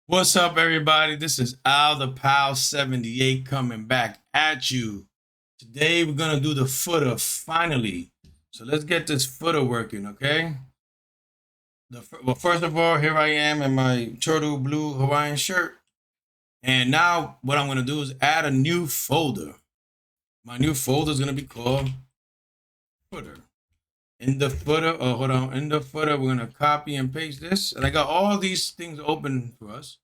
What's up, everybody? This is Al the Pal 78 coming back at you. Today, we're going to do the footer finally. So, let's get this footer working, okay? Well, first of all, here I am in my turtle blue Hawaiian shirt. And now, what I'm going to do is add a new folder. My new folder is going to be called footer. In the footer, hold on. In the footer, we're going to copy and paste this. And I got all these things open for us.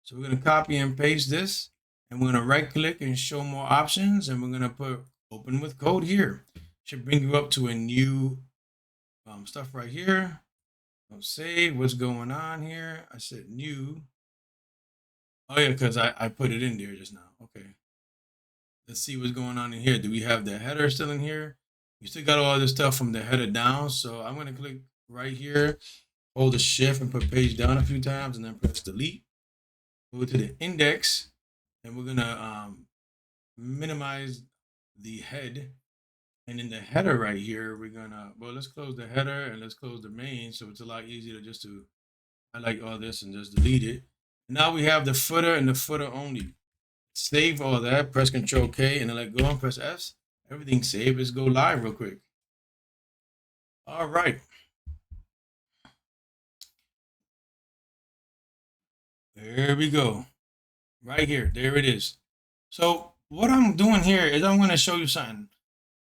So we're going to copy and paste this, and we're going to right click and show more options, and we're going to put open with code here. Should bring you up to a new stuff right here. I'll save what's going on here. I said new. Oh yeah, because I put it in there just now. Okay. Let's see what's going on in here. Do we have the header still in here? We still got all this stuff from the header down. So I'm going to click right here, hold the shift and put page down a few times, and then press delete. Go to the index, and we're gonna minimize the head. And in the header right here, we're gonna, well, let's close the header and let's close the main. So it's a lot easier just to highlight all this and just delete it. And now we have the footer and the footer only. Save all that, press Control K, and then let go and press S. Everything's saved. Let's go live real quick. All right. There we go. Right here. There it is. So what I'm doing here is I'm going to show you something.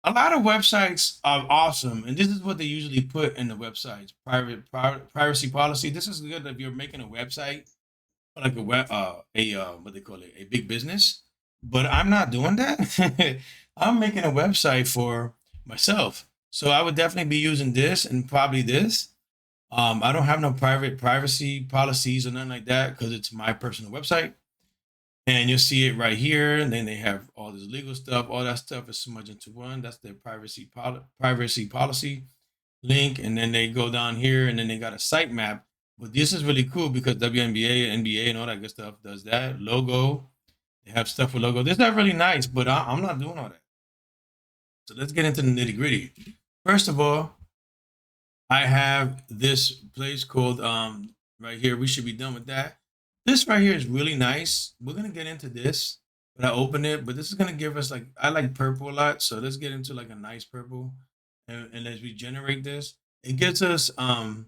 A lot of websites are awesome, and this is what they usually put in the websites: privacy policy. This is good if you're making a website like a what they call it, a big business. But I'm not doing that. I'm making a website for myself, so I would definitely be using this and probably this. I don't have no private privacy policies or nothing like that because it's my personal website. And you'll see it right here. And then they have all this legal stuff. All that stuff is smudged into one. That's their privacy policy link. And then they go down here, and then they got a sitemap. But this is really cool because WNBA, NBA, and all that good stuff does that. Logo. They have stuff with logo. This is not really nice, but I'm not doing all that. So let's get into the nitty gritty. First of all, I have this place called right here. We should be done with that. This right here is really nice. We're gonna get into this, but I open it. But this is gonna give us, like, I like purple a lot, so let's get into like a nice purple. And as we generate this, it gives us a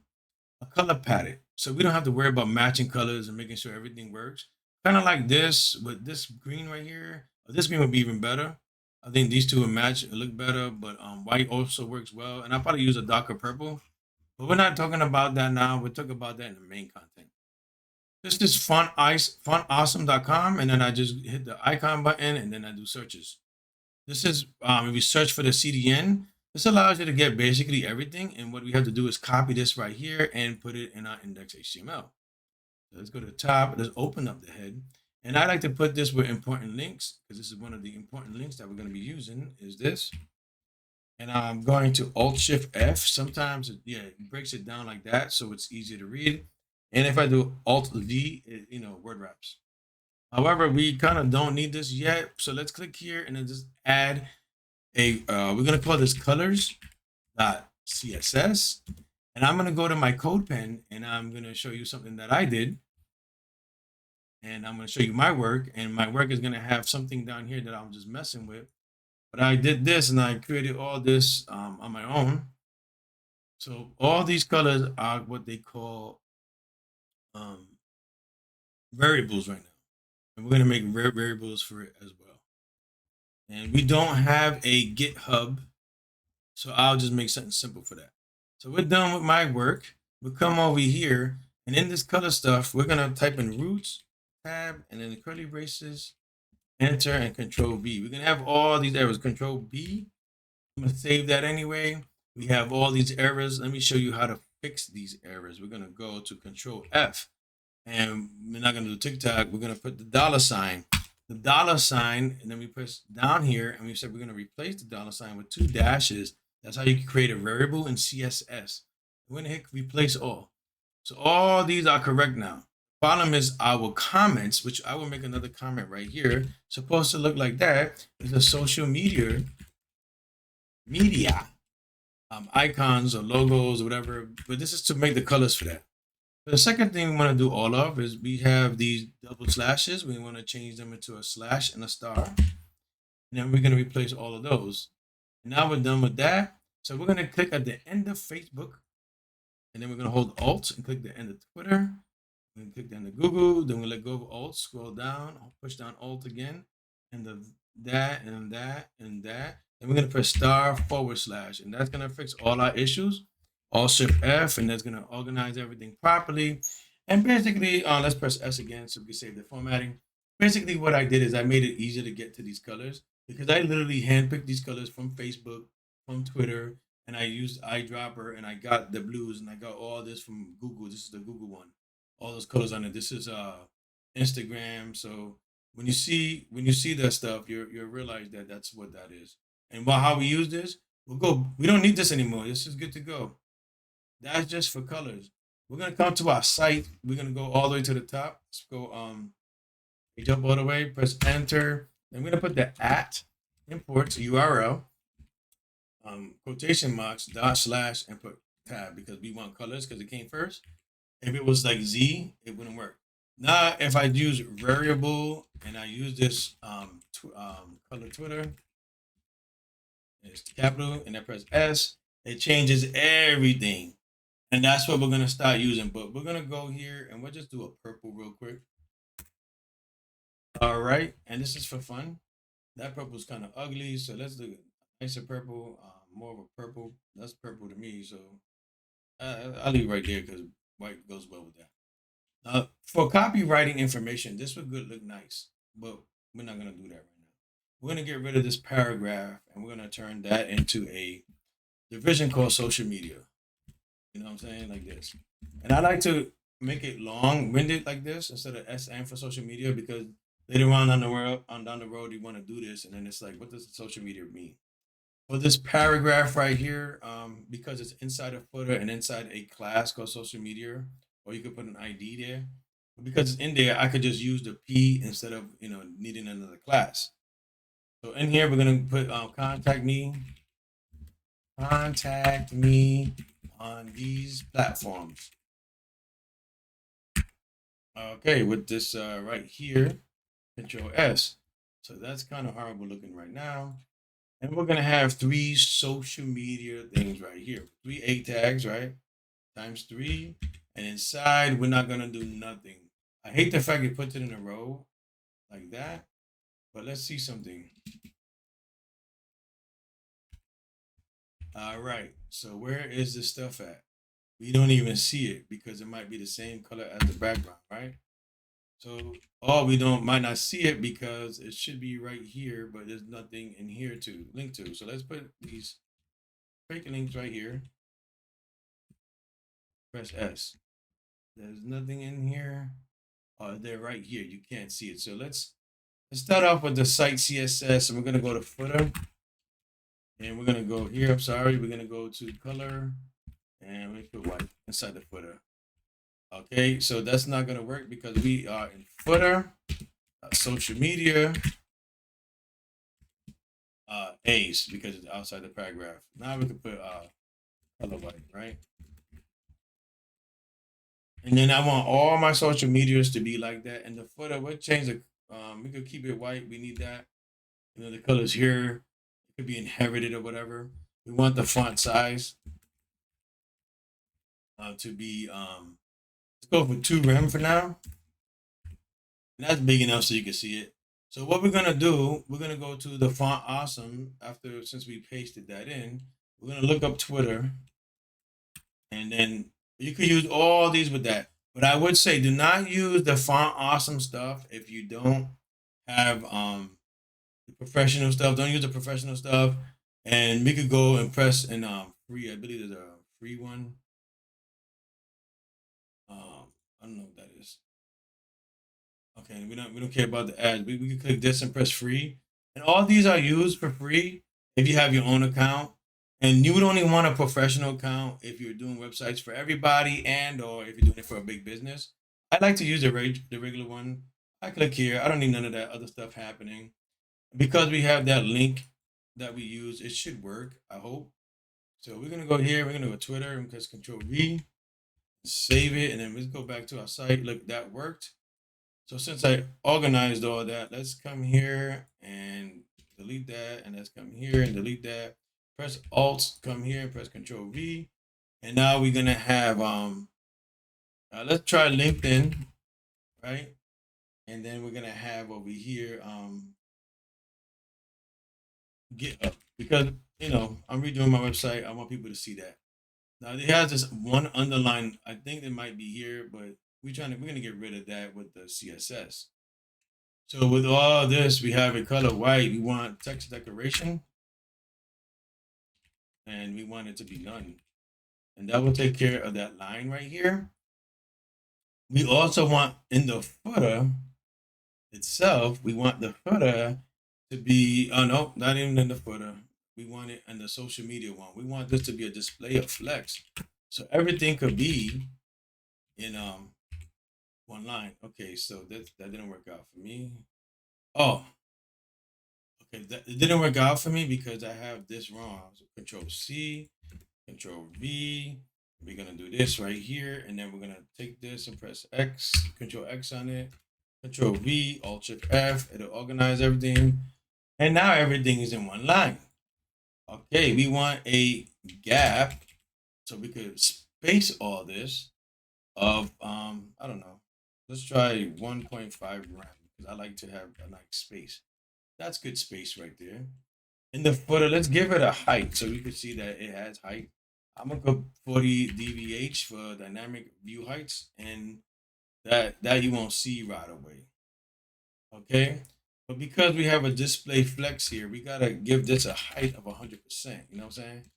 color palette, so we don't have to worry about matching colors and making sure everything works. Kind of like this with this green right here. This green would be even better. I think these two would match and look better, but white also works well. And I'll probably use a darker purple. But we're not talking about that now. We're talking about that in the main content. This is fontawesome.com, and then I just hit the icon button, and then I do searches. This is if you search for the CDN, this allows you to get basically everything. And what we have to do is copy this right here and put it in our index HTML. So let's go to the top. Let's open up the head. And I like to put this with important links, because this is one of the important links that we're going to be using is this. And I'm going to Alt Shift F. Sometimes it breaks it down like that, so it's easier to read. And if I do Alt V, word wraps. However, we kind of don't need this yet. So let's click here and then just add a, we're going to call this colors.css. And I'm going to go to my code pen, and I'm going to show you something that I did. And I'm going to show you my work. And my work is going to have something down here that I'm just messing with. But I did this, and I created all this on my own. So all these colors are what they call variables right now. And we're going to make variables for it as well. And we don't have a GitHub, so I'll just make something simple for that. So we're done with my work. We'll come over here, and in this color stuff, we're going to type in roots, tab, and then the curly braces, enter, and Control B. We're going to have all these errors. Control B. I'm going to save that anyway. We have all these errors. Let me show you how to fix these errors. We're going to go to Control F. And we're not going to do TikTok. We're going to put the $sign. The $sign, and then we press down here, and we said we're going to replace the $sign with 2 dashes. That's how you can create a variable in CSS. We're going to hit replace all. So all these are correct now. Problem is our comments, which I will make another comment right here, supposed to look like that. It's a social media icons or logos or whatever, but this is to make the colors for that. The second thing we want to do all of is we have these double slashes. We want to change them into a slash and a star. And then we're going to replace all of those. Now we're done with that. So we're going to click at the end of Facebook. And then we're going to hold Alt and click the end of Twitter. We're going to click the end of Google. Then we'll let go of Alt, scroll down, push down Alt again. And that and that and that. And we're going to press star /. And that's going to fix all our issues. Alt Shift F, and that's going to organize everything properly. And basically, let's press S again so we can save the formatting. Basically, what I did is I made it easier to get to these colors because I literally handpicked these colors from Facebook, from Twitter, and I used eyedropper, and I got the blues, and I got all this from Google. This is the Google one. All those colors on it. This is Instagram. So when you see that stuff, you'll realize that that's what that is. And how we use this, we don't need this anymore. This is good to go. That's just for colors. We're gonna come to our site. We're gonna go all the way to the top. Let's go jump all the way, press enter. And we're gonna put the at import URL, quotation marks, // and put tab because we want colors because it came first. If it was like Z, it wouldn't work. Now, if I use variable and I use this color Twitter, it's capital, and I press S, it changes everything. And that's what we're gonna start using. But we're gonna go here and we'll just do a purple real quick. All right, and this is for fun. That purple is kind of ugly, so let's do nicer purple, more of a purple. That's purple to me, so I'll leave it right there because white goes well with that. For copywriting information, this would look nice, but we're not gonna do that right now. We're gonna get rid of this paragraph and we're gonna turn that into a division called social media. You know what I'm saying? Like this. And I like to make it long-winded like this instead of SN for social media because later on down the road you want to do this and then it's like, what does social media mean? For this paragraph right here, because it's inside a footer and inside a class called social media, or you could put an ID there. But because it's in there, I could just use the P instead of needing another class. So in here we're gonna put contact me on these platforms. Okay, with this right here, Control S. So that's kind of horrible looking right now. And we're gonna have 3 social media things right here. 3 A tags, right? Times 3. And inside, we're not gonna do nothing. I hate the fact it puts it in a row like that. But let's see something. All right. So where is this stuff at? We don't even see it because it might be the same color as the background, right? So, we don't might not see it because it should be right here, but there's nothing in here to link to. So let's put these fake links right here. Press S. There's nothing in here. They're right here. You can't see it. So let's start off with the site CSS, and we're gonna go to footer, and we're gonna go here. I'm sorry. We're gonna go to color, and we put white inside the footer. Okay, so that's not gonna work because we are in footer, social media, A's because it's outside the paragraph. Now we can put color white, right? And then I want all my social medias to be like that. And the footer, we'll change the we could keep it white. We need that. The colors here. It could be inherited or whatever. We want the font size to be let's go for 2 rem for now. And that's big enough so you can see it. So what we're gonna do, we're gonna go to the font awesome since we pasted that in. We're gonna look up Twitter, and then you could use all these with that. But I would say do not use the font awesome stuff if you don't have the professional stuff. Don't use the professional stuff. And we could go and press and free. I believe there's a free one. I don't know what that is. Okay, we don't care about the ads. We can click this and press free. And all these are used for free if you have your own account. And you would only want a professional account if you're doing websites for everybody or if you're doing it for a big business. I like to use the regular one. I click here. I don't need none of that other stuff happening. Because we have that link that we use, it should work, I hope. So we're gonna go here, we're gonna go to Twitter and press Control V. save it, and then let's go back to our site. Look, that worked. So since I organized all that, let's come here and delete that, and let's come here and delete that. Press Alt, come here, press Control V, and now we're gonna have let's try LinkedIn, right? And then we're gonna have over here GitHub, because I'm redoing my website. I want people to see that. Now it has this one underline. I think it might be here, but we're gonna get rid of that with the CSS. So with all this, we have a color white. We want text decoration, and we want it to be none. And that will take care of that line right here. We also want in the footer itself, we want the footer to be, oh no, not even in the footer. We want it in the social media one. We want this to be a display of flex. So everything could be in one line. Okay, so that didn't work out for me. Oh, okay, it didn't work out for me because I have this wrong. So Control C, Control V. We're gonna do this right here, and then we're gonna take this and press X, Control X on it, Control V, Alt Shift F. It'll organize everything, and now everything is in one line. Okay, we want a gap so we could space all this of I don't know. Let's try 1.5 rem because I like to have a nice space. That's good space right there. In the footer, let's give it a height so we can see that it has height. I'm gonna go 40 dVH for dynamic view heights, and that you won't see right away. Okay, but because we have a display flex here, we gotta give this a height of 100%. You know what I'm saying?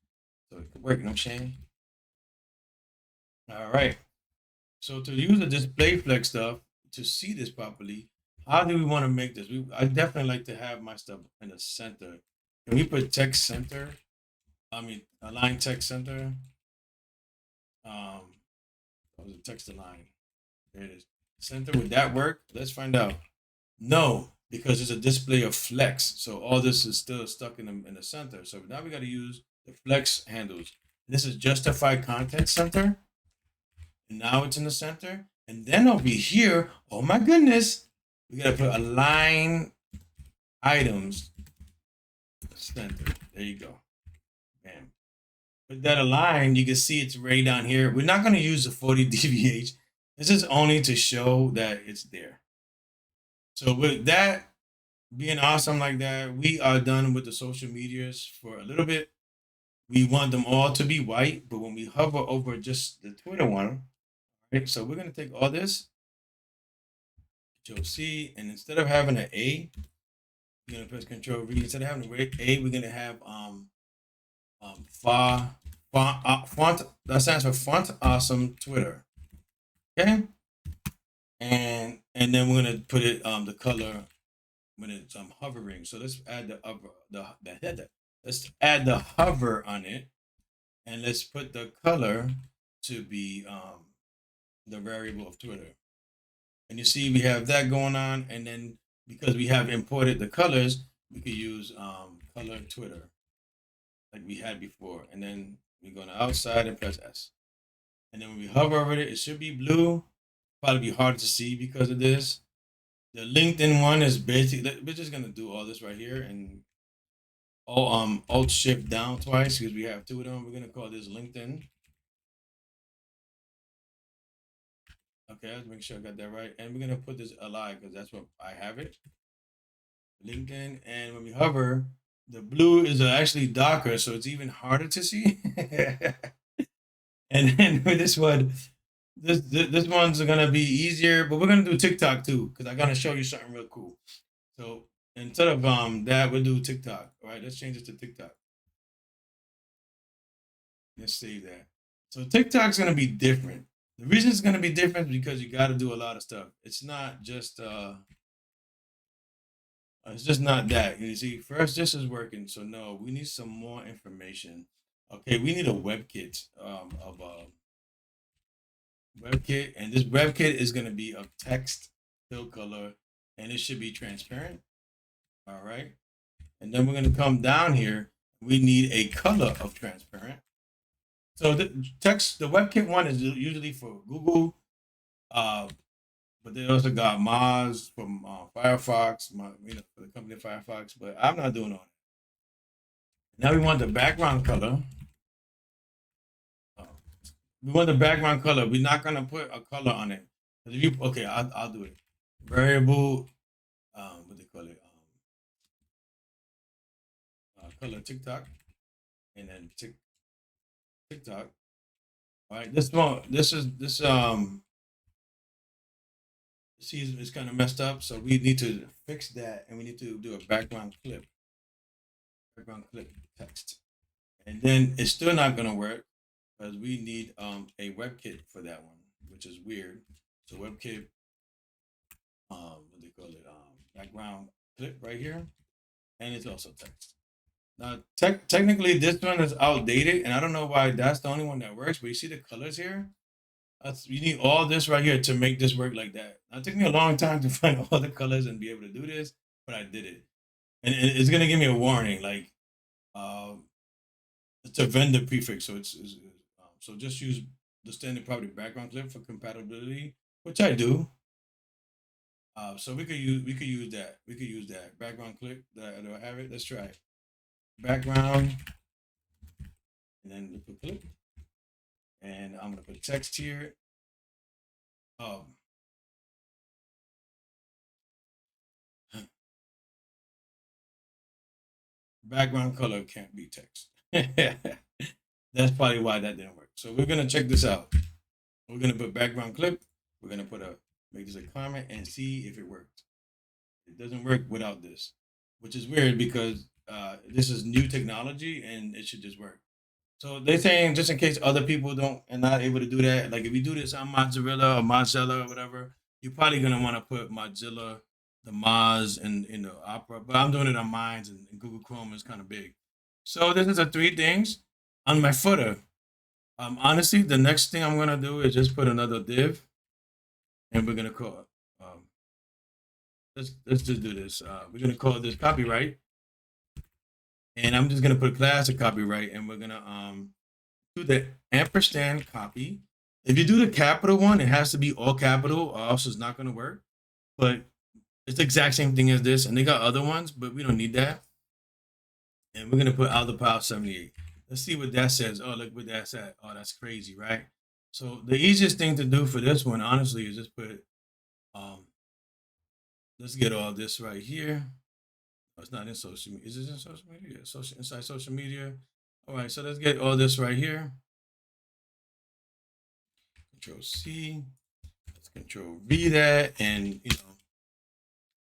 So it could work. You know what I'm saying? All right. So to use the display flex stuff to see this properly, how do we want to make this? I definitely like to have my stuff in the center. Can we put text center? I mean, align text center. That was a text align. There it is. Center, would that work? Let's find out. No, because it's a display of flex. So all this is still stuck in the center. So now we got to use the flex handles. This is justify content center. And now it's in the center. And then over here, oh my goodness, we got to put align items center. There you go. Bam. With that align, you can see it's right down here. We're not going to use the 40 dVH. This is only to show that it's there. So with that being awesome like that, we are done with the social medias for a little bit. We want them all to be white, but when we hover over just the Twitter one, right? So we're going to take all this, Control C, and instead of having an A, we're going to press Control V. Instead of having an A, we're going to have font, that stands for Font Awesome Twitter. Okay, and then we're gonna put it the color when it's hovering. So let's add let's add the hover on it, and let's put the color to be the variable of Twitter. And you see we have that going on, and then because we have imported the colors, we could use color Twitter like we had before, and then we go to outside and press S. And then when we hover over it, it should be blue. Probably be hard to see because of this. The LinkedIn one is basically, we're just gonna do all this right here and Alt Shift down twice because we have two of them. We're gonna call this LinkedIn. Okay, let's make sure I got that right. And we're gonna put this alive because that's what I have it. LinkedIn, and when we hover, the blue is actually darker, so it's even harder to see. And then with this one, this one's gonna be easier, but we're gonna do TikTok too because I'm gonna show you something real cool. So instead of that, we'll do TikTok. All right, let's change it to TikTok. Let's save that. So TikTok's gonna be different. The reason it's gonna be different is because you got to do a lot of stuff. It's not just it's just not that. You see, first this is working, so no, we need some more information. Okay, we need a WebKit of WebKit, and this WebKit is going to be of text, fill color, and it should be transparent. All right, and then we're going to come down here. We need a color of transparent. So the text, the WebKit one is usually for Google, uh, but they also got Moz from Firefox, for the company Firefox. But I'm not doing all that. Now we want the background color. Uh, we want the background color. We're not gonna put a color on it. If you okay, I'll do it. Variable, what they call it, color TikTok, and then TikTok. All right, this one, this. See, it's kind of messed up, so we need to fix that, and we need to do a background clip text, and then it's still not gonna work because we need a WebKit for that one, which is weird. So WebKit, what they call it, background clip right here, and it's also text. Now, technically, this one is outdated, and I don't know why that's the only one that works. But you see the colors here. You need all this right here to make this work like that. Now, it took me a long time to find all the colors and be able to do this, but I did it. And it's gonna give me a warning, like uh, it's a vendor prefix, so so just use the standard property background clip for compatibility, which I do. So we could use that background clip. Do I have it? Let's try it. Background, and then we put clip, and I'm gonna put text here. Um, Background color can't be text. That's probably why that didn't work. So we're gonna check this out. We're gonna put background clip. We're gonna make this a comment and see if it works. It doesn't work without this, which is weird because this is new technology and it should just work. So they're saying just in case other people don't and not able to do that, like if you do this on Mozilla or Mozilla or whatever, you're probably gonna want to put Mozilla, the Moz, and in the Opera. But I'm doing it on mine, and Google Chrome is kind of big. So this is the three things on my footer. Honestly, the next thing I'm gonna do is just put another div, and we're gonna call it. Let's just do this. We're gonna call this copyright, and I'm just gonna put class of copyright, and we're gonna do the ampersand copy. If you do the capital one, it has to be all capital, or else it's not gonna work. But it's the exact same thing as this, and they got other ones, but we don't need that. And we're gonna put out the power 78. Let's see what that says. Oh, look what that said. Oh, that's crazy, right? So the easiest thing to do for this one, honestly, is just put um let's get all this right here. Oh, it's not in social media. Is it in social media? Yeah, inside social media. All right, so let's get all this right here. Control C. Let's Control V that, and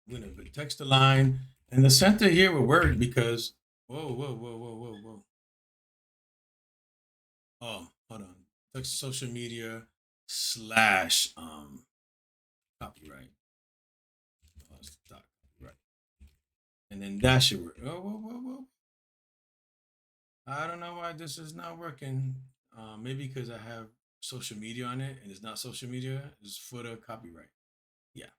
we're gonna put text align, and the center here will work because whoa. Oh, hold on. Text social media slash copyright. Stop copyright, and then that should work. Oh, whoa. I don't know why this is not working. Maybe because I have social media on it and it's not social media. It's footer copyright. Yeah,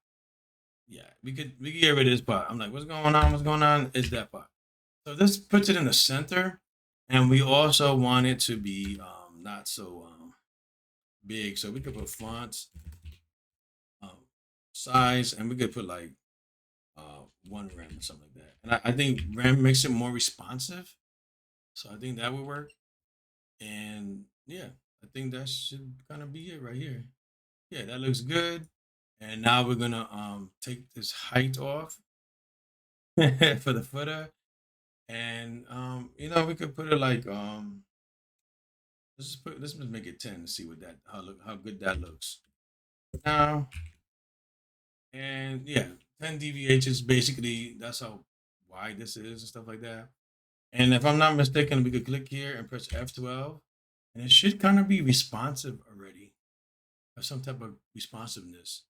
yeah. We could get rid of this part. I'm like, what's going on? What's going on? It's that part. So this puts it in the center, and we also want it to be not so big. So we could put fonts, um, size, and we could put like 1 rem or something like that. And I think rem makes it more responsive. So I think that would work. And yeah, I think that should kind of be it right here. Yeah, that looks good. And now we're gonna take this height off for the footer. And we could put it like let's just make it 10 and see what that how good that looks. Now and yeah, 10 dVH is basically that's how wide this is and stuff like that. And if I'm not mistaken, we could click here and press F12, and it should kind of be responsive already, or some type of responsiveness.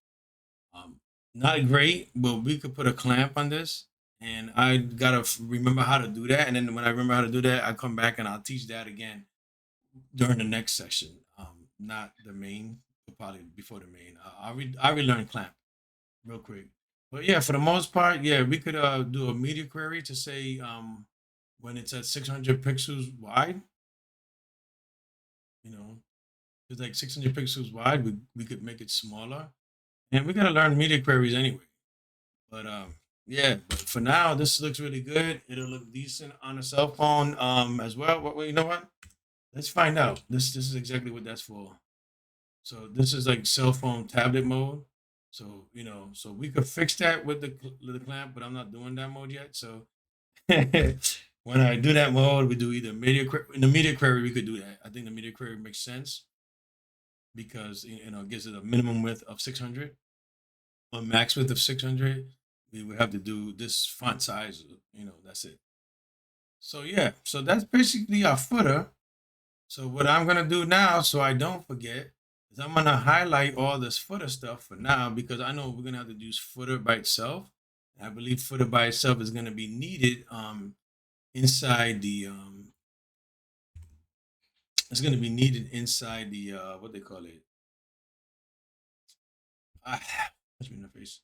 Um, Not great, but we could put a clamp on this, and I gotta remember how to do that. And then when I remember how to do that, I come back and I'll teach that again during the next session. Not the main, but probably before the main. I relearn clamp real quick. But yeah, for the most part, yeah, we could do a media query to say when it's at 600 pixels wide, You know, it's like 600 pixels wide. We could make it smaller, and we gotta learn media queries anyway. But yeah. But for now, this looks really good. It'll look decent on a cell phone as well. Well, you know what? Let's find out. This is exactly what that's for. So this is like cell phone tablet mode. So so we could fix that with the clamp, but I'm not doing that mode yet. So when I do that mode, we do either in the media query. We could do that. I think the media query makes sense because it gives it a minimum width of 600, a max width of 600. We would have to do this font size. That's it. So yeah, so that's basically our footer. So what I'm gonna do now, so I don't forget, is I'm gonna highlight all this footer stuff for now because I know we're gonna have to use footer by itself. I believe footer by itself is gonna be needed inside the it's gonna be needed inside the what they call it. Ah, punch me in the face.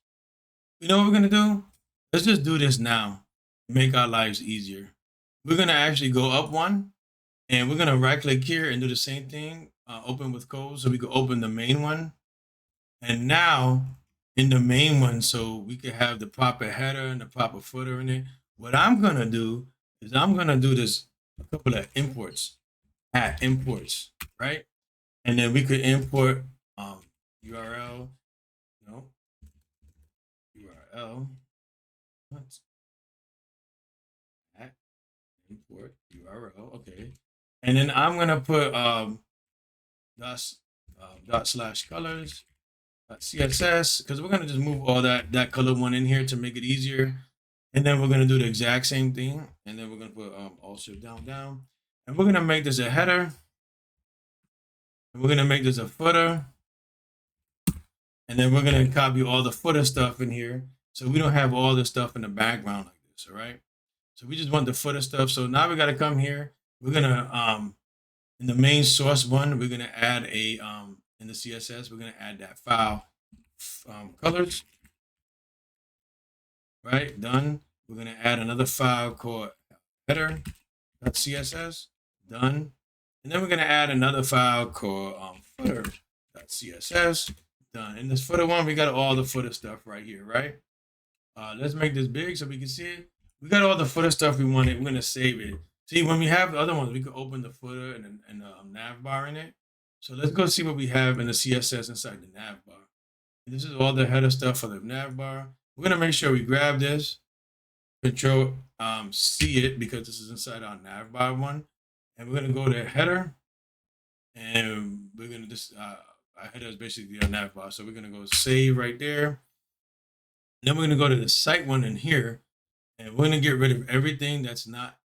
You know what we're gonna do? Let's just do this now. Make our lives easier. We're gonna actually go up one, and we're gonna right click here and do the same thing. Open with code, so we can open the main one. And now in the main one, so we could have the proper header and the proper footer in it. What I'm gonna do is I'm gonna do this a couple of imports at imports, right? And then we could import URL, no URL, what? At import URL, okay. And then I'm gonna put dot, dot slash colors CSS because we're gonna just move all that color one in here to make it easier, and then we're gonna do the exact same thing, and then we're gonna put alt shift down, and we're gonna make this a header, and we're gonna make this a footer, and then we're gonna copy all the footer stuff in here, so we don't have all the stuff in the background like this. All right. So we just want the footer stuff. So now we gotta come here. We're gonna in the main source one, we're gonna add a in the CSS, we're gonna add that file colors. Right, done. We're gonna add another file called header.css, done. And then we're gonna add another file called footer.css, done. In this footer one, we got all the footer stuff right here, right? Let's make this big so we can see it. We got all the footer stuff we wanted. We're gonna save it. See, when we have the other ones, we can open the footer and nav bar in it. So let's go see what we have in the CSS inside the nav bar. This is all the header stuff for the nav bar. We're gonna make sure we grab this, Control C it because this is inside our nav bar one, and we're gonna go to header, and we're gonna just our header is basically our nav bar, so we're gonna go save right there. And then we're gonna go to the site one in here, and we're gonna get rid of everything that's not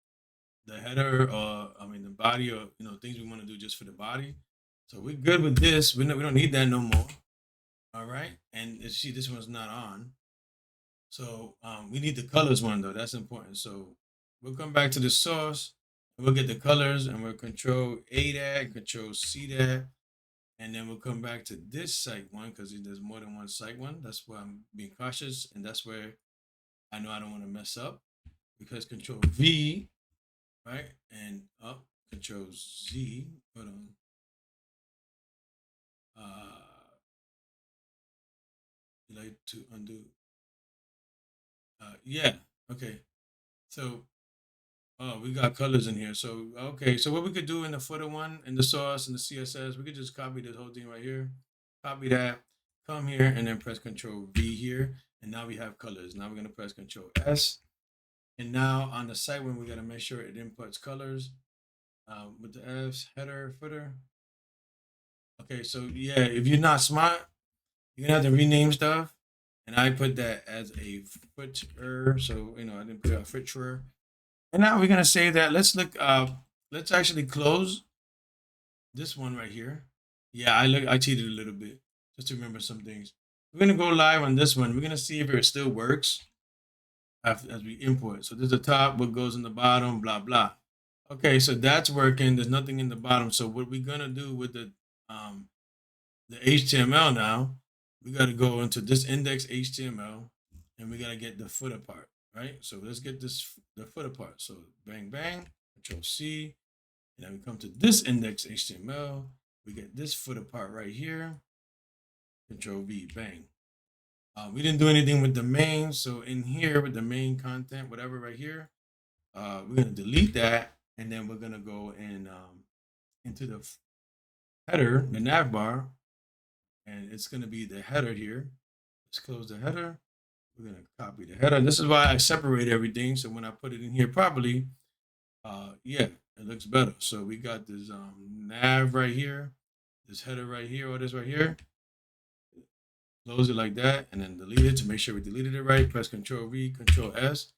the header or the body or things we want to do just for the body. So we're good with this. We don't need that no more. All right, and see this one's not on. So we need the colors one though. That's important. So we'll come back to the source and we'll get the colors and we'll control A that, control C that. And then we'll come back to this site one because there's more than one site one. That's why I'm being cautious. And that's where I know I don't want to mess up because control V, right? And up, control Z. Hold on. Like to undo. Yeah. Okay. So we got colors in here. So okay, so what we could do in the footer one, in the source and the CSS, we could just copy this whole thing right here. Copy that, come here, and then press Control V here, and now we have colors. Now we're gonna press Control S, and now on the site one, we gotta make sure it inputs colors with the F's, header, footer. Okay, so yeah, if you're not smart, you're gonna have to rename stuff. And I put that as a footer, so I didn't put a footer. And now we're gonna save that. Let's look. Let's actually close this one right here. Yeah, I cheated a little bit just to remember some things. We're gonna go live on this one. We're gonna see if it still works as we import. So there's the top, what goes in the bottom, blah blah. Okay, so that's working. There's nothing in the bottom. So what we're gonna do with the HTML now, we gotta go into this index HTML, and we gotta get the footer part, right? So let's get the footer part. So bang bang, Control C, And then we come to this index HTML. We get this footer part right here. Control V, bang. We didn't do anything with the main. So in here with the main content, whatever right here, we're going to delete that. And then we're going to go in into the header, the nav bar. And it's going to be the header here. Let's close the header. We're going to copy the header. This is why I separate everything. So when I put it in here properly, yeah, it looks better. So we got this nav right here, this header right here, or this right here. Close it like that, and then delete it to make sure we deleted it right. Press Control V, Control S.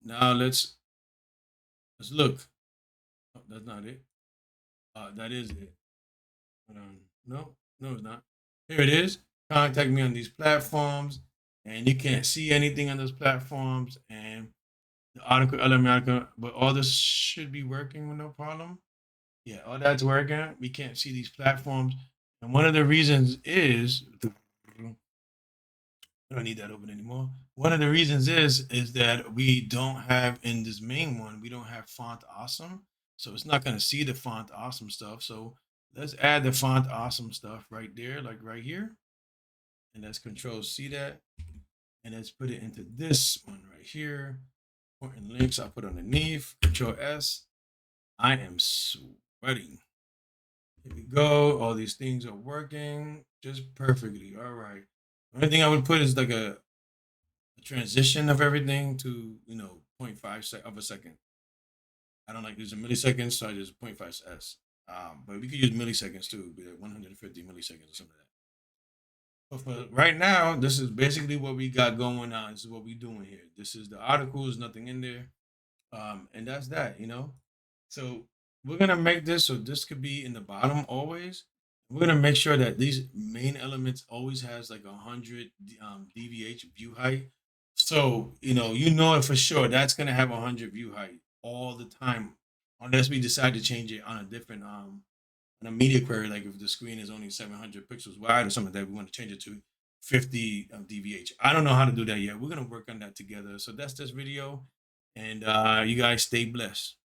Now let's look. Oh, that's not it. That is it. No, no, it's not. Here it is. Contact me on these platforms, and you can't see anything on those platforms, and the article element, but all this should be working with no problem. Yeah, all that's working. We can't see these platforms, and one of the reasons is I don't need that open anymore. One of the reasons is that we don't have in this main one, we don't have font awesome. So it's not going to see the font awesome stuff. So let's add the font awesome stuff right there, like right here. And let's control C that. And let's put it into this one right here. Important links I'll put underneath. Control S. I am sweating. Here we go. All these things are working just perfectly. All right. The only thing I would put is like a transition of everything to 0.5 of a second. I don't like using milliseconds, so I use 0.5 s. But we could use milliseconds too, be like 150 milliseconds or something like that. But for right now, this is basically what we got going on. This is what we're doing here. This is the article. There's nothing in there, and that's that. So we're gonna make this so this could be in the bottom always. We're gonna make sure that these main elements always has like 100 dvh view height. So you know it for sure. That's gonna have 100 view height all the time, unless we decide to change it on a different on a media query. Like if the screen is only 700 pixels wide or something like that, we want to change it to 50 dvh. I don't know how to do that yet. We're gonna work on that together. So that's this video, and you guys stay blessed.